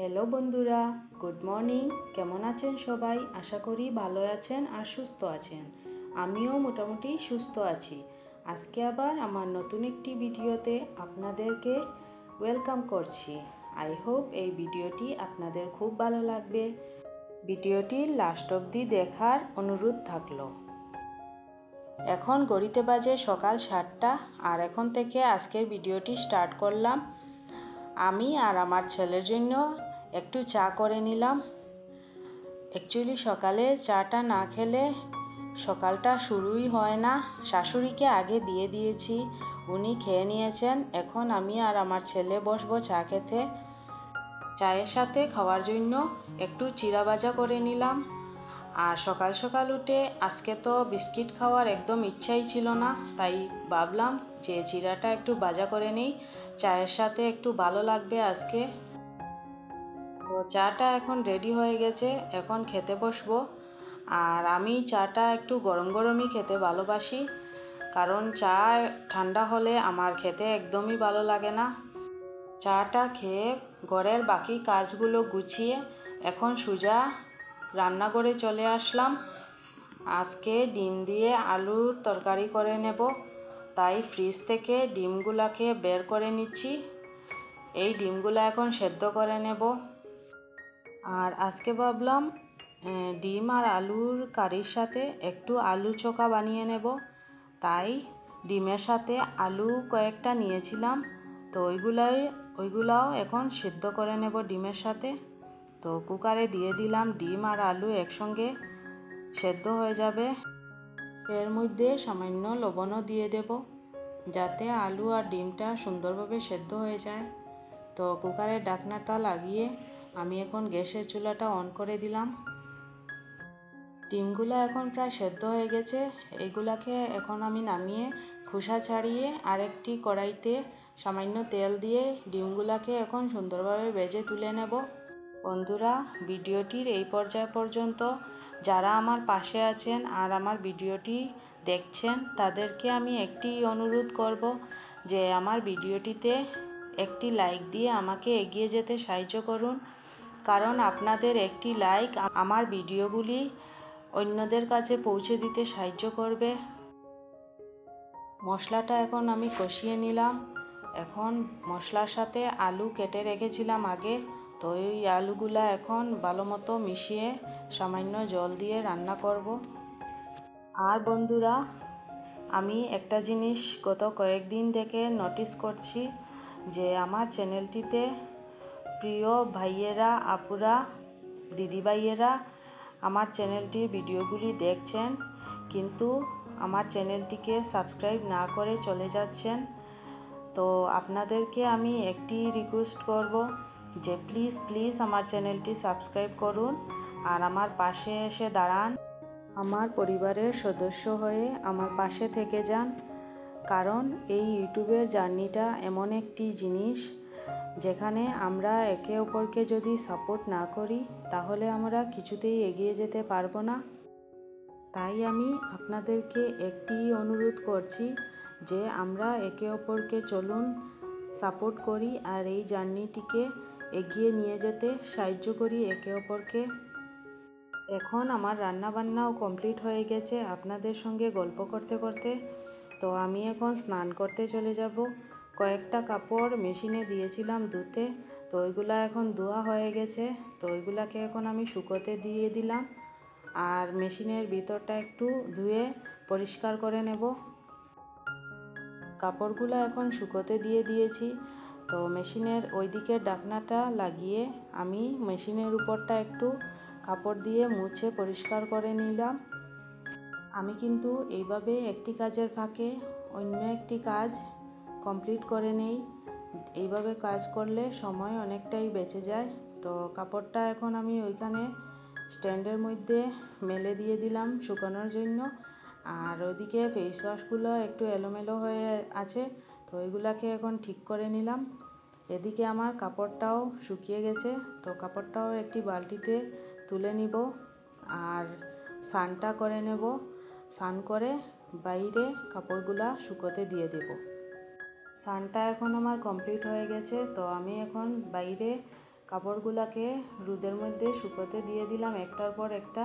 Hello বন্ধুরা, good morning. কেমন আছেন সবাই? আশা করি ভালো আছেন আর সুস্থ আছেন। আমিও মোটামুটি সুস্থ আছি। আজকে আবার আমার নতুন একটি ভিডিওতে আপনাদেরকে ওয়েলকাম করছি। আই হোপ এই ভিডিওটি আপনাদের খুব ভালো লাগবে। ভিডিওটি লাস্ট অবধি দেখার অনুরোধ থাকলো। এখন ঘড়িতে বাজে সকাল 7টা আর এখন থেকে আজকের ভিডিওটি স্টার্ট করলাম। আমি আর আমার ছেলের জন্য একটু চা করে নিলাম। অ্যাকচুয়ালি সকালে চাটা না খেলে সকালটা শুরুই হয় না। শাশুড়িকে আগে দিয়ে দিয়েছি, উনি খেয়ে নিয়েছেন। এখন আমি আর আমার ছেলে বসবো চা খেতে। চায়ের সাথে খাওয়ার জন্য একটু চিড়া ভাজা করে নিলাম। আর সকাল সকাল উঠে আজকে তো বিস্কিট খাওয়ার একদম ইচ্ছাই ছিল না, তাই ভাবলাম যে চিড়াটা একটু ভাজা করে নিই, চায়ের সাথে একটু ভালো লাগবে আজকে। তো চাটা এখন রেডি হয়ে গেছে, এখন খেতে বসবো। আর আমি চাটা একটু গরম গরমই খেতে ভালোবাসি, কারণ চা ঠান্ডা হলে আমার খেতে একদমই ভালো লাগে না। চাটা খেয়ে ঘরের বাকি কাজগুলো গুছিয়ে এখন সোজা রান্নাঘরে চলে আসলাম। আজকে ডিম দিয়ে আলুর তরকারি করে নেব, তাই ফ্রিজ থেকে ডিমগুলোকে বের করে নিচ্ছি। এই ডিমগুলো এখন সেদ্ধ করে নেব। আর আজকে ভাবলাম ডিম আর আলুর কারির সাথে একটু আলু চোখা বানিয়ে নেব, তাই ডিমের সাথে আলু কয়েকটা নিয়েছিলাম। তো ওইগুলাও এখন সিদ্ধ করে নেব ডিমের সাথে। তো কুকারে দিয়ে দিলাম, ডিম আর আলু একসঙ্গে সেদ্ধ হয়ে যাবে। এর মধ্যে সামান্য লবণও দিয়ে দেব, যাতে আলু আর ডিমটা সুন্দরভাবে সেদ্ধ হয়ে যায়। তো কুকারের ঢাকনাটা লাগিয়ে আমি এখন গ্যাসের চুলাটা অন করে দিলাম। ডিমগুলো এখন প্রায় সেদ্ধ হয়ে গেছে। এগুলাকে এখন আমি নামিয়ে খোসা ছাড়িয়ে আরেকটি কড়াইতে সামান্য তেল দিয়ে ডিমগুলাকে এখন সুন্দরভাবে ভেজে তুলে নেব। বন্ধুরা, ভিডিওটির এই পর্যায় পর্যন্ত যারা আমার পাশে আছেন আর আমার ভিডিওটি দেখছেন, তাদেরকে আমি একটি অনুরোধ করব যে আমার ভিডিওটিতে একটি লাইক দিয়ে আমাকে এগিয়ে যেতে সাহায্য করুন, কারণ আপনাদের একটি লাইক আমার ভিডিওগুলি অন্যদের কাছে পৌঁছে দিতে সাহায্য করবে। মশলাটা এখন আমি কষিয়ে নিলাম। এখন মশলার সাথে আলু কেটে রেখেছিলাম আগে, তো এই আলুগুলা এখন ভালো মতো মিশিয়ে সামান্য জল দিয়ে রান্না করব। আর বন্ধুরা, আমি একটা জিনিস গত কয়েকদিন থেকে নোটিস করছি যে আমার চ্যানেলটিতে প্রিয় ভাইয়েরা, আপুরা, দিদিভাইয়েরা আমার চ্যানেলটির ভিডিওগুলি দেখছেন, কিন্তু আমার চ্যানেলটিকে সাবস্ক্রাইব না করে চলে যাচ্ছেন। তো আপনাদেরকে আমি একটি রিকোয়েস্ট করব যে প্লিজ আমার চ্যানেলটি সাবস্ক্রাইব করুন আর আমার পাশে এসে দাঁড়ান। আমার পরিবারের সদস্য হয়ে আমার পাশে থেকে যান, কারণ এই ইউটিউবের জার্নিটা এমন একটি জিনিস যেখানে আমরা একে অপরকে যদি সাপোর্ট না করি তাহলে আমরা কিছুতেই এগিয়ে যেতে পারবো না। তাই আমি আপনাদেরকে একটি অনুরোধ করছি যে আমরা একে অপরকে চলুন, সাপোর্ট করি আর এই জার্নিটিকে এগিয়ে নিয়ে যেতে সাহায্য করি একে অপরকে। এখন আমার রান্নাবান্নাও কমপ্লিট হয়ে গেছে আপনাদের সঙ্গে গল্প করতে করতে। তো আমি এখন স্নান করতে চলে যাব। কয়েকটা কাপড় মেশিনে দিয়েছিলাম ধুতে, তো ওইগুলা এখন ধোয়া হয়ে গেছে। তো ওইগুলাকে এখন আমি শুকোতে দিয়ে দিলাম আর মেশিনের ভিতরটা একটু ধুয়ে পরিষ্কার করে নেব। কাপড়গুলো এখন শুকোতে দিয়ে দিয়েছি। তো মেশিনের ওই দিকের ঢাকনাটা লাগিয়ে আমি মেশিনের উপরটা একটু কাপড় দিয়ে মুছে পরিষ্কার করে নিলাম। আমি কিন্তু এইভাবে একটি কাজের ফাঁকে অন্য একটি কাজ কমপ্লিট করে নেই। এইভাবে কাজ করলে সময় অনেকটাই বেঁচে যায়। তো কাপড়টা এখন আমি ওইখানে স্ট্যান্ডের মধ্যে মেলে দিয়ে দিলাম শুকানোর জন্য। আর ওইদিকে ফেস ওয়াশগুলো একটু এলোমেলো হয়ে আছে, তো ওইগুলাকে এখন ঠিক করে নিলাম। এদিকে আমার কাপড়টাও শুকিয়ে গেছে, তো কাপড়টাও একটি বালতিতে তুলে নিব আর স্নানটা করে নেব। স্নান করে বাইরে কাপড়গুলা শুকোতে দিয়ে দেব। স্নানটা এখন আমার কমপ্লিট হয়ে গেছে, তো আমি এখন বাইরে কাপড়গুলোকে রোদের মধ্যে শুকোতে দিয়ে দিলাম, একটার পর একটা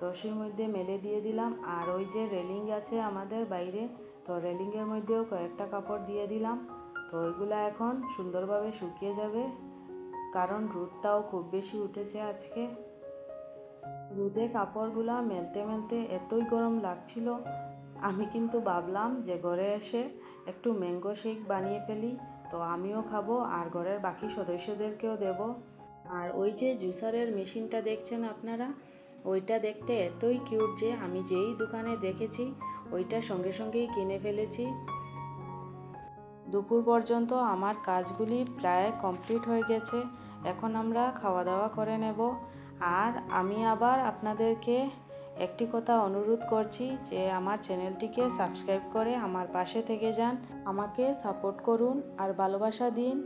রশির মধ্যে মেলে দিয়ে দিলাম। আর ওই যে রেলিং আছে আমাদের বাইরে, তো রেলিংয়ের মধ্যেও কয়েকটা কাপড় দিয়ে দিলাম। তো ওইগুলো এখন সুন্দরভাবে শুকিয়ে যাবে, কারণ রোদটাও খুব বেশি উঠেছে আজকে। রোদে কাপড়গুলো মেলতে মেলতে এতই গরম লাগছিল, আমি কিন্তু ভাবলাম যে ঘরে এসে একটু ম্যাঙ্গো শেক বানিয়ে ফেলি, তো আমিও খাবো আর ঘরের বাকি সদস্যদেরকেও দেব। আর ওই যে জুসারের মেশিনটা দেখছেন আপনারা, ওইটা দেখতে এতই কিউট যে আমি যেই দোকানে দেখেছি ওইটা সঙ্গে সঙ্গেই কিনে ফেলেছি। দুপুর পর্যন্ত আমার কাজগুলি প্রায় কমপ্লিট হয়ে গেছে, এখন আমরা খাওয়া দাওয়া করে নেব। আর আমি আবার আপনাদেরকে একটি কথা অনুরোধ করছি যে আমার চ্যানেলটিকে সাবস্ক্রাইব করে আমার পাশে থেকে যান, আমাকে সাপোর্ট করুন আর ভালোবাসা দিন।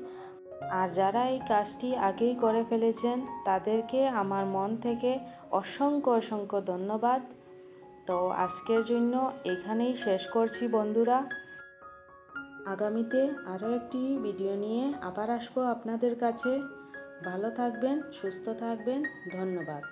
আর যারা এই কাজটি আগেই করে ফেলেছেন তাদেরকে আমার মন থেকে অসংখ্য অসংখ্য ধন্যবাদ। তো আজকের জন্য এখানেই শেষ করছি বন্ধুরা। আগামীতে আরও একটি ভিডিও নিয়ে আবার আসবো আপনাদের কাছে। ভালো থাকবেন, সুস্থ থাকবেন, ধন্যবাদ।